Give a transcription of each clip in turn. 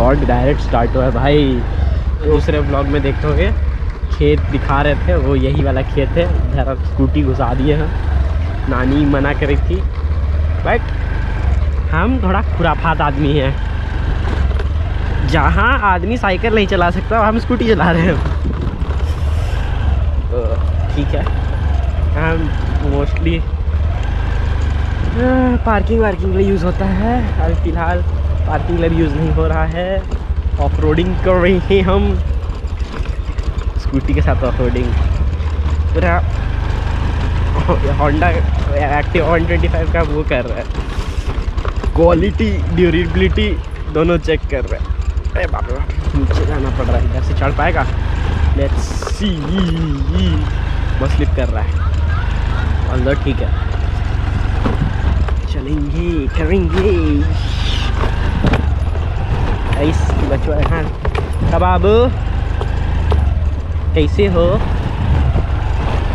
Vlog direct start हुआ है भाई। दूसरे व्लॉग में देखोगे खेत दिखा रहे थे, वो यही वाला खेत है। इधर स्कूटी घुसा दिए हैं, नानी मना करी थी, बट हम थोड़ा खुराफात आदमी हैं। जहाँ आदमी साइकिल नहीं चला सकता हम स्कूटी चला रहे हैं। ठीक है, हम मोस्टली पार्किंग वार्किंग के लिए यूज़ होता है। अभी फ़िलहाल पार्किंग के लिए भी यूज़ नहीं हो रहा है। ऑफ रोडिंग कर रहे हैं हम स्कूटी के साथ। ऑफ रोडिंग पूरा होंडा एक्टिवा 125 का वो कर रहा है, क्वालिटी ड्यूरेबिलिटी दोनों चेक कर रहा है। अरे बाप रे बाप, नीचे जाना पड़ रहा है, इधर से चढ़ पाएगा? Let's see. बस स्लिप कर रहा है अंदर। ठीक है, चलेंगे करेंगे। ऐसे बच्चों हाँ कबाब कैसे हो?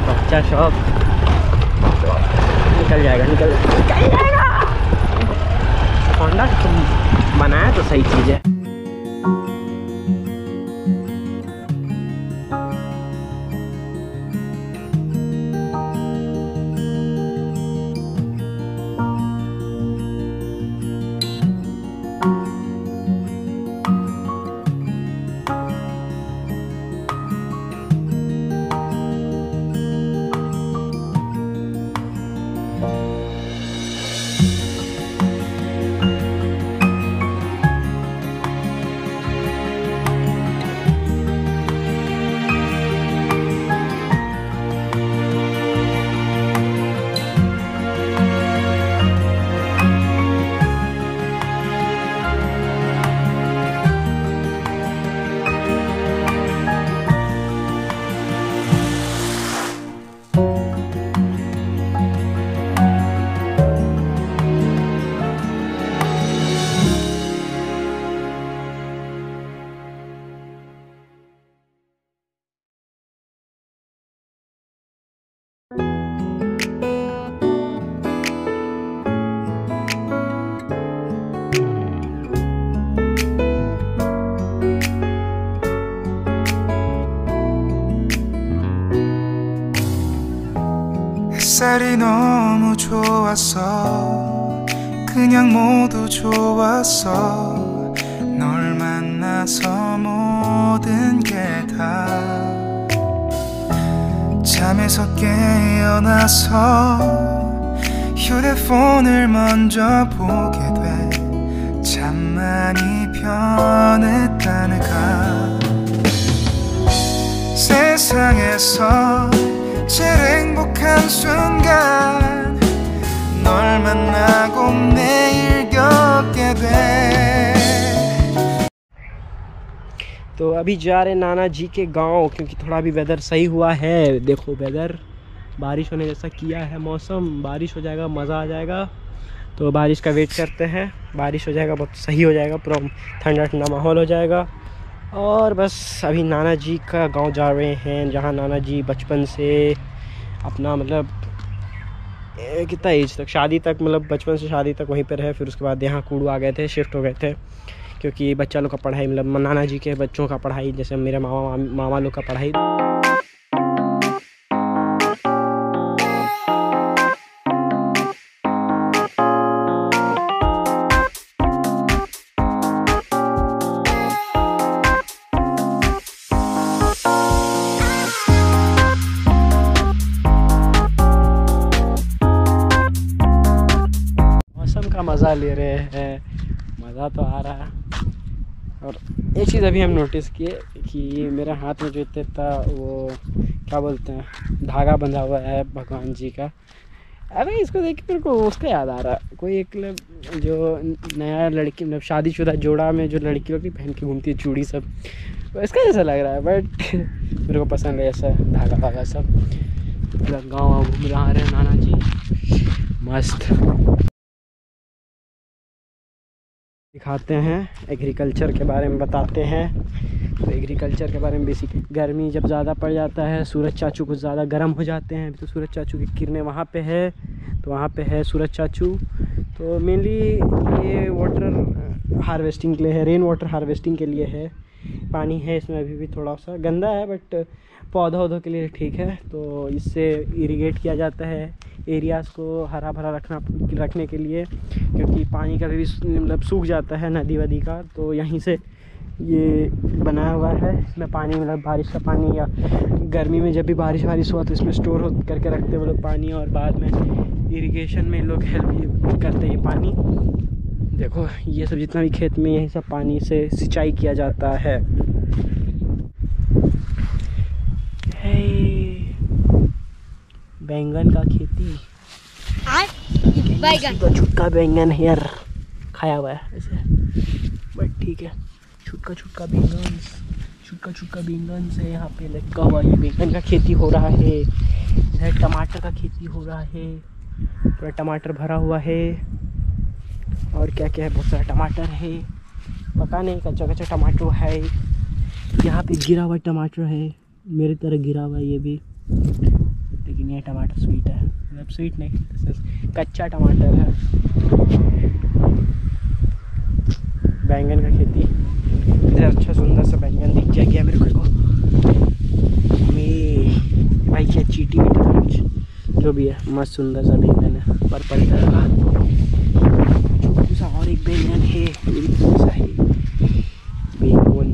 बच्चा शौक निकल जाएगा, निकल जाएगा। होंडा बनाया तो सही चीज़ है। 햇살이 너무 좋았어. 그냥 모두 좋았어. 널 만나서 모든 게 다 잠에서 깨어나서 휴대폰을 먼저 보게 돼. 참 많이 변했다는가. 세상에서 제일 행복한 순간 널 만나고 매일 겪게 돼. तो अभी जा रहे नाना जी के गांव, क्योंकि थोड़ा भी वेदर सही हुआ है। देखो वेदर बारिश होने जैसा किया है, मौसम बारिश हो जाएगा, मज़ा आ जाएगा। तो बारिश का वेट करते हैं, बारिश हो जाएगा, बहुत सही हो जाएगा, पूरा ठंडा ठंडा माहौल हो जाएगा। और बस अभी नाना जी का गांव जा रहे हैं, जहां नाना जी बचपन से अपना मतलब कितना एज तक, शादी तक, मतलब बचपन से शादी तक वहीं पर रहे। फिर उसके बाद यहाँ कूड़ू आ गए थे, शिफ्ट हो गए थे, क्योंकि बच्चा लोग का पढ़ाई, मतलब नाना जी के बच्चों का पढ़ाई, जैसे मेरे मामा लोग का पढ़ाई। का मज़ा ले रहे हैं, मज़ा तो आ रहा है। और एक चीज़ अभी हम नोटिस किए कि मेरे हाथ में जो इतना वो क्या बोलते हैं धागा बंधा हुआ है भगवान जी का। अरे इसको देख के मेरे को उसका याद आ रहा है, कोई एक जो नया लड़की, मतलब शादीशुदा जोड़ा में जो लड़की लोग पहन के घूमती है चूड़ी सब, तो इसका जैसा लग रहा है। बट मेरे को पसंद है ऐसा धागा वागा सब। पूरा गाँव घूम रहा है नाना जी, मस्त। दिखाते हैं, एग्रीकल्चर के बारे में बताते हैं। तो एग्रीकल्चर के बारे में बेसिक, गर्मी जब ज़्यादा पड़ जाता है, सूरज चाचू कुछ ज़्यादा गर्म हो जाते हैं। तो सूरज चाचू की किरणें वहाँ पे है, तो वहाँ पे है सूरज चाचू। तो मेनली ये वाटर हार्वेस्टिंग के लिए है, रेन वाटर हार्वेस्टिंग के लिए है। पानी है इसमें अभी भी, थोड़ा सा गंदा है बट पौधा वौधों के लिए ठीक है। तो इससे इरिगेट किया जाता है एरियाज़ को हरा भरा रखने के लिए, क्योंकि पानी कभी भी मतलब सूख जाता है नदी वदी का। तो यहीं से ये बनाया हुआ है, इसमें पानी मतलब बारिश का पानी या गर्मी में जब भी बारिश वारिश हुआ तो इसमें स्टोर हो करके रखते हैं वो लोग पानी, और बाद में इरिगेशन में लोग हेल्प करते हैं ये पानी। देखो ये सब जितना भी खेत में यही सब पानी से सिंचाई किया जाता है। बैंगन का खेती, तो छुटका बैंगन है यार, खाया हुआ है वैसे बट ठीक है। छुटका छुटका बैंगन से यहाँ पे लगा हुआ ये बैंगन का खेती हो रहा है। इधर टमाटर का खेती हो रहा है, पूरा टमाटर भरा हुआ है। और क्या क्या है, बहुत सारा टमाटर है, पता नहीं कच्चा कच्चा टमाटर है। यहाँ पे गिरा हुआ टमाटर है, मेरी तरह गिरा हुआ है ये भी, लेकिन ये टमाटर स्वीट है, मतलब स्वीट नहीं, कच्चा टमाटर है। बैंगन का खेती, इधर अच्छा सुंदर सा बैंगन दिख गया मेरे को। भाई क्या चीटी वीटी था कुछ, जो भी है मस्त सुंदर सा बैंगन है, पर्पल कलर का। छोटा सा और एक बैंगन है, ये भी छोटा सा है बैंगन।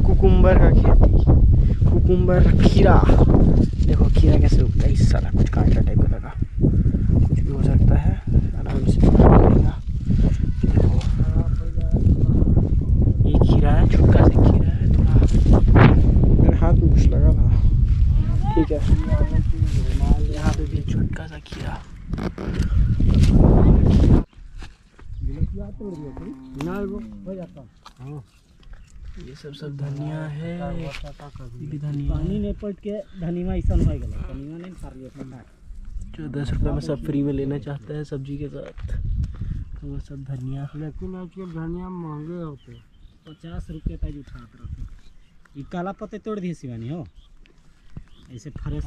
कुकुम्बर का खेती, कुकुम्बर खीरा, देखो खीरा कैसे उगता है, इस सारा कुछ कांटा टाइप का लगा, कुछ भी हो सकता है, आराम से उगेगा। देखो ये खीरा है, छुटका से खीरा है, थोड़ा मेरे हाथ में कुछ लगा था, ठीक है। यहाँ पे भी छुटका सा खीरा, ये सब धनिया है, ये भी धनिया पानी नहीं पट के धनिया ऐसा हो गया, धनिया नहीं खा लिया पता। जो 10 रुपये में सब फ्री में लेना चाहता है सब्जी के साथ, तो वो सब धनिया। लेकिन आजकल धनिया महंगे होते, 50 रुपये पैज उठाते रहते। ये काला पत्ते तोड़ दिए शिवानी हो, ऐसे फ्रेश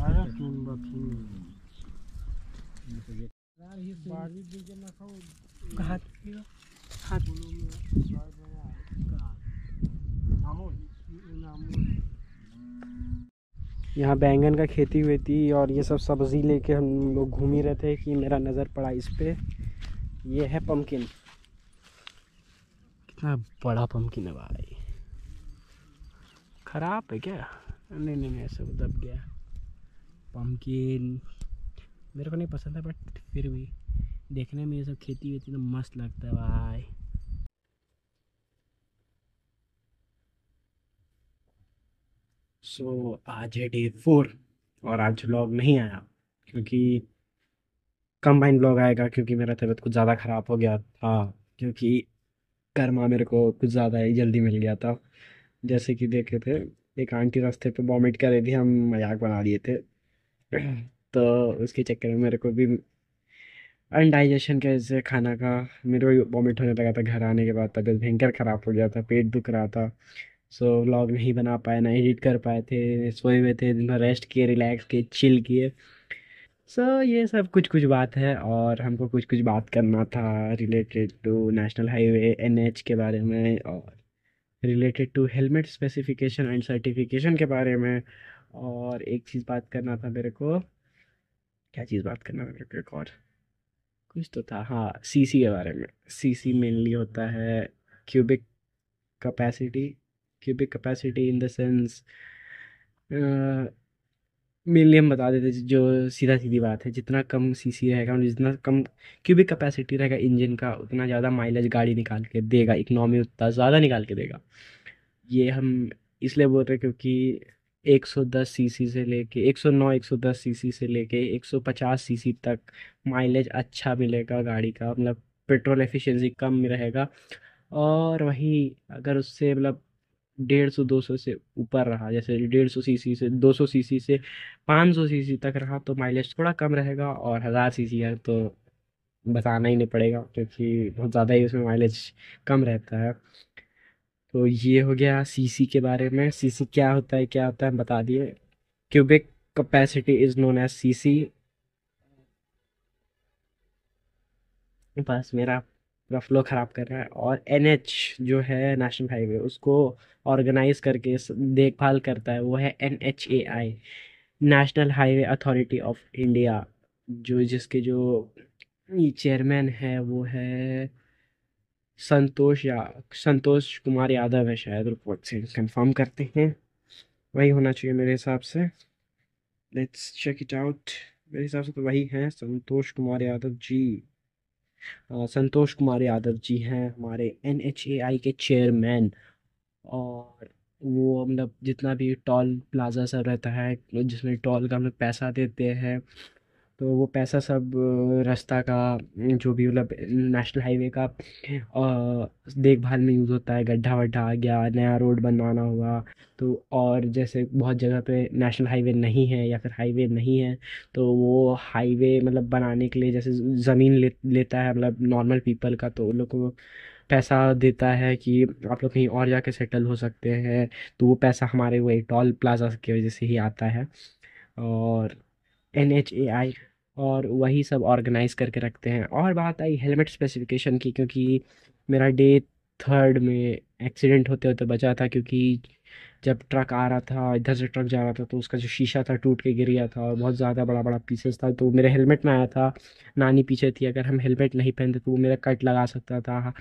यहाँ बैंगन का खेती हुई थी और ये सब सब्ज़ी लेके हम लोग घूम ही रहे थे कि मेरा नज़र पड़ा इस पे। ये है पम्पकिन, कितना बड़ा पम्पकिन है भाई, ख़राब है क्या? नहीं नहीं नहीं, सब दब गया। पम्पकिन मेरे को नहीं पसंद है बट फिर भी देखने में ये सब खेती वेती तो मस्त लगता है भाई। आज है डे 4 और आज व्लॉग नहीं आया क्योंकि कंबाइन व्लॉग आएगा, क्योंकि मेरा तबीयत कुछ ज़्यादा ख़राब हो गया था, क्योंकि कर्मा मेरे को कुछ ज़्यादा ही जल्दी मिल गया था। जैसे कि देखे थे एक आंटी रास्ते पे वॉमिट कर रही थी, हम मजाक बना लिए थे तो उसके चक्कर में मेरे को भी अनडाइजेशन के वजह से खाना का मेरे को वॉमिट होने लगा था। घर आने के बाद तबीयत भयंकर ख़राब हो गया था, पेट दुख रहा था। व्लॉग नहीं बना पाए, ना एडिट कर पाए थे, सोए हुए थे, दिन भर रेस्ट किए, रिलैक्स किए, चिल किए। ये सब कुछ कुछ बात है और हमको कुछ कुछ बात करना था related to national highway NH के बारे में, और related to helmet specification and certification के बारे में। और एक चीज़ बात करना था मेरे को, क्या चीज़ बात करना था मेरे को, एक और कुछ तो था, हाँ CC के बारे में। CC मेनली होता है cubic capacity, cubic capacity in the sense, mainly हम बता देते जो सीधा सीधी बात है, जितना कम CC रहेगा, मतलब जितना कम क्यूबिक कैपेसिटी रहेगा इंजन का, उतना ज़्यादा माइलेज गाड़ी निकाल के देगा, इकनॉमी उतना ज़्यादा निकाल के देगा। ये हम इसलिए बोल रहे हैं क्योंकि 110 सीसी से लेके 109 110 सीसी से लेके 150 सीसी तक माइलेज अच्छा मिलेगा गाड़ी का, मतलब पेट्रोल एफिशिएंसी कम रहेगा। और वही अगर उससे मतलब 150 200 से ऊपर रहा, जैसे 150 सीसी से 200 सीसी से 500 सीसी तक रहा तो माइलेज थोड़ा कम रहेगा, और 1000 सीसी है तो बताना ही नहीं पड़ेगा क्योंकि बहुत ज़्यादा ही उसमें माइलेज कम रहता है। तो ये हो गया सीसी के बारे में। सीसी क्या होता है बता दिए। Cubic capacity is known as CC. बस मेरा पूरा फ्लो ख़राब कर रहा है। और एनएच जो है नेशनल हाईवे, उसको ऑर्गेनाइज करके देखभाल करता है, वो है NHAI, national highway authority of India. जो जिसके जो चेयरमैन है वो है संतोष कुमार यादव है शायद, रिपोर्ट से कंफर्म करते हैं, वही होना चाहिए मेरे हिसाब से। Let's check it out. मेरे हिसाब से तो वही है, संतोष कुमार यादव जी। संतोष कुमार यादव जी हैं हमारे NHAI के चेयरमैन। और वो मतलब जितना भी टोल प्लाजा सब रहता है जिसमें टोल का हम लोग पैसा देते हैं, तो वो पैसा सब रास्ता का जो भी मतलब नेशनल हाईवे का देखभाल में यूज़ होता है। गड्ढा वड्ढा आ गया, नया रोड बनवाना हुआ, तो और जैसे बहुत जगह पे नेशनल हाईवे नहीं है या फिर हाईवे नहीं है, तो वो हाईवे मतलब बनाने के लिए जैसे ज़मीन लेता है मतलब नॉर्मल पीपल का, तो उन लोग को पैसा देता है कि आप लोग कहीं और जाके सेटल हो सकते हैं। तो वो पैसा हमारे वही टोल प्लाजा की वजह से ही आता है। और NHAI और वही सब ऑर्गेनाइज करके रखते हैं। और बात आई हेलमेट स्पेसिफिकेशन की, क्योंकि मेरा डे 3 में एक्सीडेंट होते होते बचा था, क्योंकि जब ट्रक आ रहा था, इधर से ट्रक जा रहा था, तो उसका जो शीशा था टूट के गिर गया था और बहुत ज़्यादा बड़ा बड़ा पीसेस था, तो मेरे हेलमेट में आया था। नानी पीछे थी, अगर हम हेलमेट नहीं पहनते तो वो मेरा कट लगा सकता था।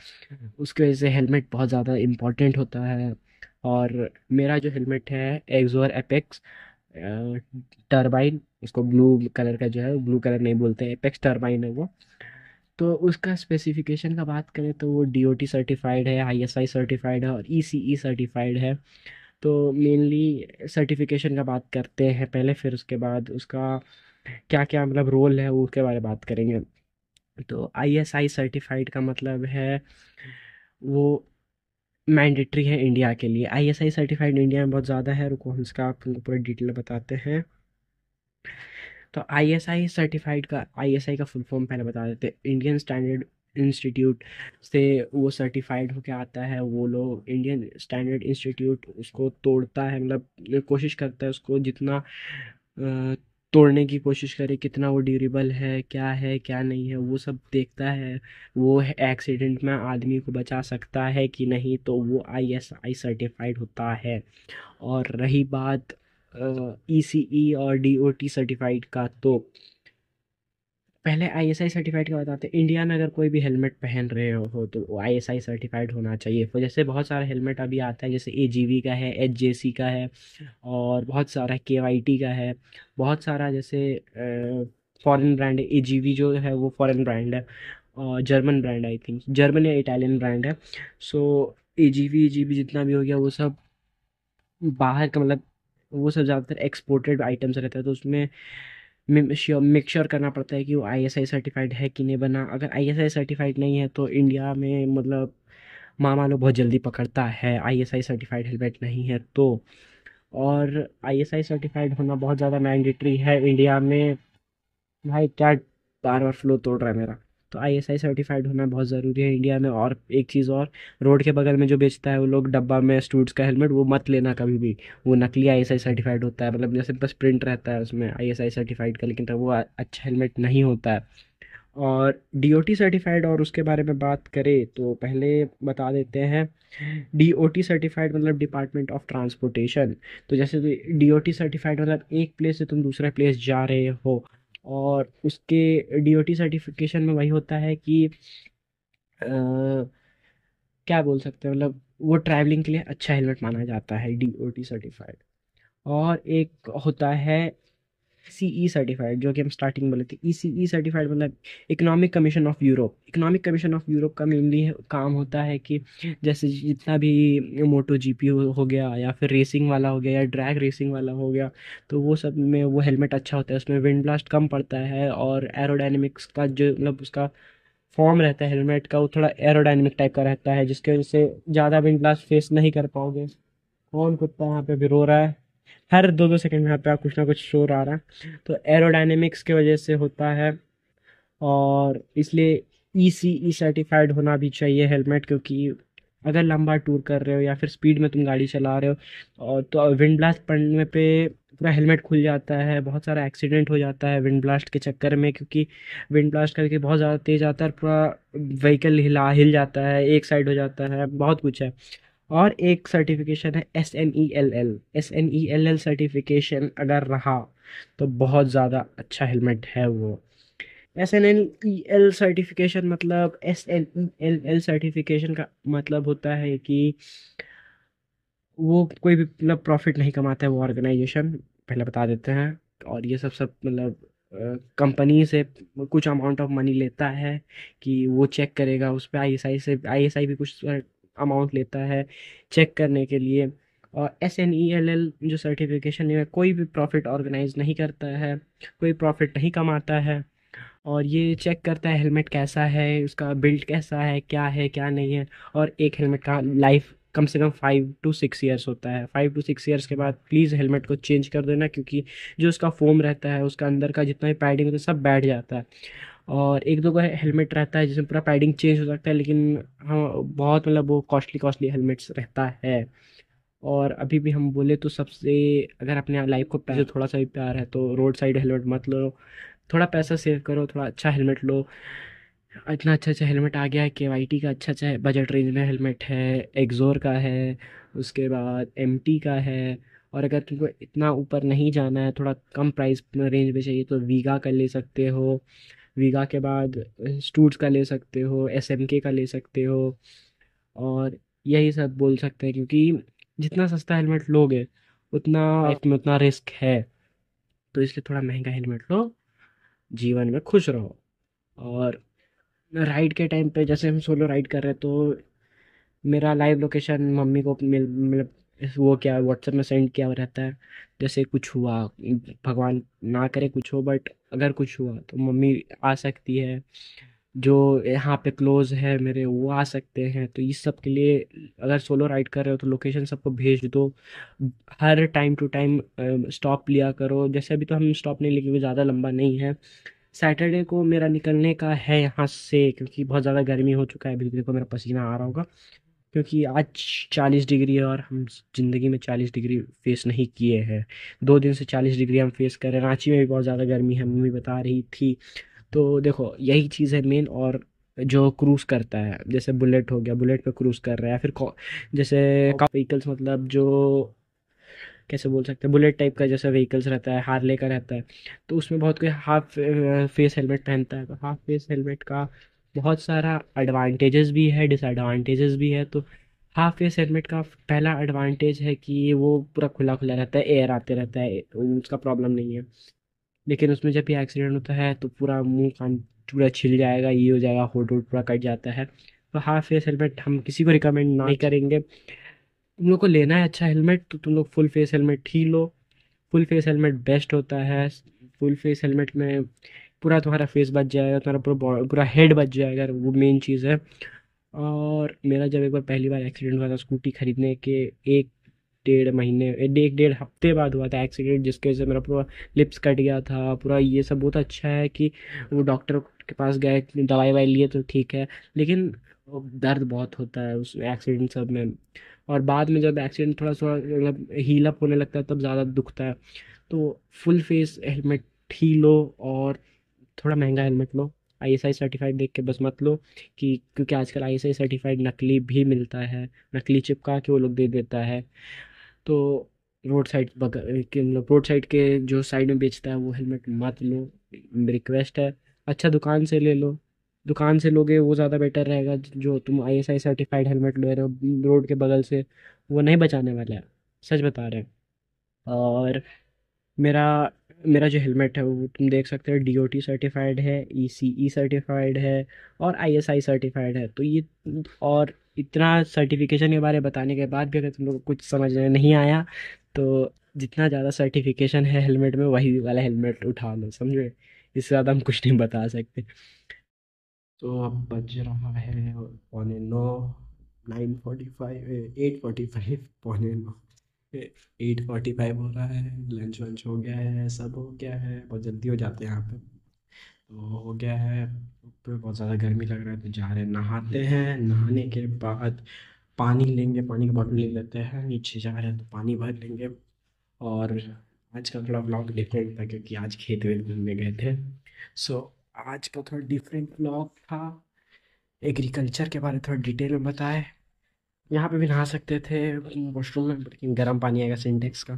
उसकी वजह से हेलमेट बहुत ज़्यादा इम्पोर्टेंट होता है। और मेरा जो हेलमेट है एक्सोर एपेक्स टर्बाइन, उसको ब्लू कलर का जो है, ब्लू कलर नहीं बोलते, एपेक्स टर्बाइन है वो। तो उसका स्पेसिफिकेशन का बात करें तो वो DOT सर्टिफाइड है, ISI सर्टिफाइड है और ECE सर्टिफाइड है। तो मेनली सर्टिफिकेशन का बात करते हैं पहले, फिर उसके बाद उसका क्या क्या मतलब रोल है वो उसके बारे में बात करेंगे। तो ISI सर्टिफाइड का मतलब है वो मैंडेटरी है इंडिया के लिए। ISI सर्टिफाइड इंडिया में बहुत ज़्यादा है, रुको हम इसका आपको पूरा डिटेल बताते हैं। तो ISI का फुल फॉर्म पहले बता देते हैं। इंडियन स्टैंडर्ड इंस्टीट्यूट से वो सर्टिफाइड होके आता है। वो लोग इंडियन स्टैंडर्ड इंस्टीट्यूट उसको तोड़ता है, मतलब कोशिश करता है उसको जितना तोड़ने की कोशिश करे, कितना वो ड्यूरेबल है क्या नहीं है, वो सब देखता है। वो एक्सीडेंट में आदमी को बचा सकता है कि नहीं, तो वो ISI सर्टिफाइड होता है। और रही बात ECE और DOT सर्टिफाइड का, तो पहले ISI सर्टिफाइड का बताते हैं। इंडिया में अगर कोई भी हेलमेट पहन रहे हो तो वो ISI सर्टिफाइड होना चाहिए। तो जैसे बहुत सारा हेलमेट अभी आता है, जैसे AGV का है, HJC का है, और बहुत सारा KYT का है, बहुत सारा जैसे फॉरेन ब्रांड है। AGV जो है वो फॉरेन ब्रांड है, और German brand, I think German या इटालियन ब्रांड है। सो AGV जितना भी हो गया वो सब बाहर का, मतलब वो सब ज़्यादातर एक्सपोर्टेड आइटम्स रहता है, तो उसमें मेक श्योर करना पड़ता है कि वो ISI सर्टिफाइड है कि नहीं बना। अगर ISI सर्टिफाइड नहीं है तो इंडिया में मतलब मामा लोग बहुत जल्दी पकड़ता है, ISI सर्टिफाइड हेलमेट नहीं है तो। और ISI सर्टिफाइड होना बहुत ज़्यादा मैंडेटरी है इंडिया में। भाई क्या बार बार फ्लो तोड़ रहा है मेरा। तो ISI सर्टिफाइड होना बहुत ज़रूरी है इंडिया में। और एक चीज़ और, रोड के बगल में जो बेचता है वो लोग डब्बा में स्टूड्स का हेलमेट वो मत लेना कभी भी। वो नकली ISI सर्टिफाइड होता है, मतलब जैसे बस प्रिंट रहता है उसमें ISI सर्टिफाइड का, लेकिन तब वो अच्छा हेलमेट नहीं होता है। और DOT सर्टिफाइड और उसके बारे में बात करें तो पहले बता देते हैं। DOT सर्टिफाइड मतलब डिपार्टमेंट ऑफ ट्रांसपोर्टेशन। तो जैसे DOT सर्टिफाइड मतलब एक प्लेस से तुम दूसरे प्लेस जा रहे हो, और उसके DOT सर्टिफिकेशन में वही होता है कि क्या बोल सकते हैं, मतलब वो ट्रैवलिंग के लिए अच्छा हेलमेट माना जाता है DOT सर्टिफाइड। और एक होता है CE सर्टिफाइड, जो कि हम स्टार्टिंग में बोले थे। ECE सर्टिफाइड मतलब economic commission of Europe. Economic commission of Europe का मेनली काम होता है कि जैसे जितना भी मोटो जीपी हो गया, या फिर रेसिंग वाला हो गया, या ड्रैग रेसिंग वाला हो गया, तो वो सब में वो हेलमेट अच्छा होता है, उसमें विंड ब्लास्ट कम पड़ता है, और एरोडायनेमिक्स का जो मतलब उसका फॉर्म रहता है हेलमेट का, वो थोड़ा एरोडायनेमिक टाइप का रहता है, जिसके वजह से ज़्यादा विंड ब्लास्ट फेस नहीं कर पाओगे। कौन कुत्ता यहाँ पे भी रो रहा है? हर 2-2 सेकंड में यहाँ पे कुछ ना कुछ शोर आ रहा है, तो एरोडायनेमिक्स की वजह से होता है। और इसलिए ECE सर्टिफाइड होना भी चाहिए हेलमेट, क्योंकि अगर लंबा टूर कर रहे हो या फिर स्पीड में तुम गाड़ी चला रहे हो, और तो विंड ब्लास्ट पड़ने पे पूरा हेलमेट खुल जाता है, बहुत सारा एक्सीडेंट हो जाता है विंड ब्लास्ट के चक्कर में, क्योंकि विंड ब्लास्ट करके बहुत ज़्यादा तेज़ आता है, पूरा व्हीकल हिल जाता है, एक साइड हो जाता है, बहुत कुछ है। और एक सर्टिफिकेशन है SNELL। SNELL सर्टिफिकेशन अगर रहा तो बहुत ज़्यादा अच्छा हेलमेट है वो। SNEL सर्टिफिकेशन मतलब, SNELL सर्टिफिकेशन का मतलब होता है कि वो कोई भी मतलब प्रॉफिट नहीं कमाता है वो ऑर्गेनाइजेशन, पहले बता देते हैं। और ये सब सब मतलब कंपनी से कुछ अमाउंट ऑफ मनी लेता है, कि वो चेक करेगा उस पर। ISI भी कुछ अमाउंट लेता है चेक करने के लिए। और SNELL जो सर्टिफिकेशन है, कोई भी प्रॉफिट ऑर्गेनाइज नहीं करता है, कोई प्रॉफिट नहीं कमाता है, और ये चेक करता है हेलमेट कैसा है, उसका बिल्ड कैसा है क्या नहीं है। और एक हेलमेट का लाइफ कम से कम 5 to 6 ईयर्स होता है। 5 to 6 ईयर्स के बाद प्लीज़ हेलमेट को चेंज कर देना, क्योंकि जो उसका फोम रहता है, उसका अंदर का जितना भी पैडिंग होता है, सब बैठ जाता है। और एक दो का हेलमेट रहता है जिसमें पूरा पैडिंग चेंज हो सकता है, लेकिन हाँ बहुत मतलब वो कॉस्टली कॉस्टली हेलमेट्स रहता है। और अभी भी हम बोले तो सबसे, अगर अपने लाइफ को पैसे थोड़ा सा भी प्यार है तो रोड साइड हेलमेट मत लो, थोड़ा पैसा सेव करो, थोड़ा अच्छा हेलमेट लो। इतना अच्छा अच्छा हेलमेट आ गया है, KYT का अच्छा अच्छा बजट रेंज में हेलमेट है, एक्सोर का है, उसके बाद MT का है। और अगर तुमको इतना ऊपर नहीं जाना है, थोड़ा कम प्राइस रेंज में चाहिए, तो वीगा का ले सकते हो। वीगा के बाद स्टूड्स का ले सकते हो, SMK का ले सकते हो। और यही सब बोल सकते हैं, क्योंकि जितना सस्ता हेलमेट लोगे उतना लाइफ में उतना रिस्क है, तो इसलिए थोड़ा महंगा हेलमेट लो, जीवन में खुश रहो। और राइड के टाइम पे जैसे हम सोलो राइड कर रहे हैं, तो मेरा लाइव लोकेशन मम्मी को मिल मतलब वो क्या व्हाट्सएप में सेंड किया हुआ रहता है। जैसे कुछ हुआ, भगवान ना करे कुछ हो, बट अगर कुछ हुआ तो मम्मी आ सकती है, जो यहाँ पे क्लोज है मेरे वो आ सकते हैं। तो इस सब के लिए अगर सोलो राइड कर रहे हो तो लोकेशन सबको भेज दो। हर टाइम टू टाइम स्टॉप लिया करो। जैसे अभी तो हम स्टॉप नहीं लेंगे, ज़्यादा लंबा नहीं है। सैटरडे को मेरा निकलने का है यहाँ से, क्योंकि बहुत ज़्यादा गर्मी हो चुका है, अभी देखो मेरा पसीना आ रहा होगा, क्योंकि आज 40 डिग्री है, और हम ज़िंदगी में 40 डिग्री फेस नहीं किए हैं। 2 दिन से 40 डिग्री हम फेस कर रहे हैं। रांची में भी बहुत ज़्यादा गर्मी है, मम्मी बता रही थी। तो देखो यही चीज़ है मेन। और जो क्रूज़ करता है, जैसे बुलेट हो गया, बुलेट पे क्रूज़ कर रहा है, या फिर जैसे व्हीकल्स मतलब जो कैसे बोल सकते हैं, बुलेट टाइप का जैसा व्हीकल्स रहता है, हार्ले का रहता है, तो उसमें बहुत कोई हाफ फेस हेलमेट पहनता है। तो हाफ फेस हेलमेट का बहुत सारा एडवांटेजेस भी है, डिसएडवांटेजेस भी है। तो हाफ फेस हेलमेट का पहला एडवांटेज है कि वो पूरा खुला खुला रहता है, एयर आते रहता है, उसका प्रॉब्लम नहीं है। लेकिन उसमें जब भी एक्सीडेंट होता है तो पूरा मुंह कान पूरा छिल जाएगा, ये हो जाएगा, होठ वोट पूरा कट जाता है। तो हाफ फेस हेलमेट हम किसी को रिकमेंड नहीं करेंगे। तुम लोग को लेना है अच्छा हेलमेट तो तुम लोग फुल फेस हेलमेट ही लो। फुल फेस हेलमेट बेस्ट होता है। फुल फेस हेलमेट में पूरा तुम्हारा फेस बच जाएगा, तुम्हारा पूरा हेड बच जाएगा, वो मेन चीज़ है। और मेरा जब एक बार पहली बार एक्सीडेंट हुआ था स्कूटी खरीदने के 1 डेढ़ महीने 1 डेढ़ हफ्ते बाद हुआ था एक्सीडेंट, जिसकी वजह से मेरा पूरा लिप्स कट गया था पूरा। ये सब बहुत अच्छा है कि वो डॉक्टर के पास गए, दवाई वाई लिए तो ठीक है, लेकिन वो दर्द बहुत होता है उस एक्सीडेंट सब में। और बाद में जब एक्सीडेंट थोड़ा थोड़ा मतलब हील अप होने लगता है तब ज़्यादा दुखता है। तो फुल फेस हेलमेट ही लो, और थोड़ा महंगा हेलमेट लो। ISI सर्टिफाइड देख के बस मत लो, कि क्योंकि आजकल ISI सर्टिफाइड नकली भी मिलता है, नकली चिपका के वो लोग दे देता है। तो रोड साइड के मतलब रोड साइड के जो साइड में बेचता है वो हेलमेट मत लो, रिक्वेस्ट है। अच्छा दुकान से ले लो, दुकान से लोगे वो ज़्यादा बेटर रहेगा। जो तुम ISI सर्टिफाइड हेलमेट ले रहे हो रोड के बगल से, वो नहीं बचाने वाला है, सच बता रहे हैं। और मेरा मेरा जो हेलमेट है वो तुम देख सकते हो डीओटी सर्टिफाइड है, ईसीई सर्टिफाइड है और आईएसआई सर्टिफाइड है। तो ये और इतना सर्टिफिकेशन के बारे में बताने के बाद भी अगर तुम लोग को कुछ समझ में नहीं आया तो जितना ज़्यादा सर्टिफिकेशन है हेलमेट में वही वाला हेलमेट उठा लो, समझे। इससे ज़्यादा हम कुछ नहीं बता सकते। तो अब बज रहा है 8:45, 9:45, 8:45, 8:45, 8:45 हो रहा है। लंच वंच हो गया है, सब हो गया है, बहुत जल्दी हो जाते हैं यहाँ पे। तो हो गया है। ऊपर बहुत ज़्यादा गर्मी लग रहा है तो जा रहे हैं नहाते हैं। नहाने के बाद पानी लेंगे, पानी की बॉटल ले लेते हैं। नीचे जा रहे हैं तो पानी भर लेंगे। और आज का थोड़ा व्लॉग डिफरेंट था क्योंकि आज खेत वेत घूमने गए थे। सो आज का थोड़ा डिफरेंट व्लॉग था। एग्रीकल्चर के बारे में थोड़ा डिटेल में बताए। यहाँ पे भी नहा सकते थे वॉशरूम में, लेकिन गर्म पानी आएगा सिंटेक्स का।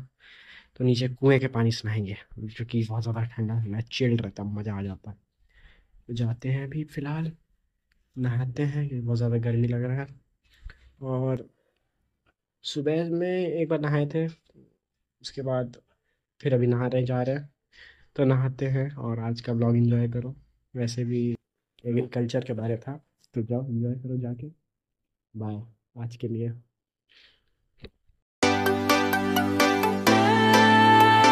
तो नीचे कुएं के पानी से नहाएंगे जो कि बहुत ज़्यादा ठंडा ठंडा चिल्ड रहता है, मज़ा आ जाता है। तो जाते हैं अभी फ़िलहाल नहाते हैं क्योंकि बहुत ज़्यादा गर्मी लग रहा है। और सुबह में एक बार नहाए थे, उसके बाद फिर अभी नहा रहे जा रहे हैं। तो नहाते हैं और आज का ब्लॉग एंजॉय करो। वैसे भी एग्रीकल्चर के बारे था तो जाओ एंजॉय करो जाके। बाय आज के लिए।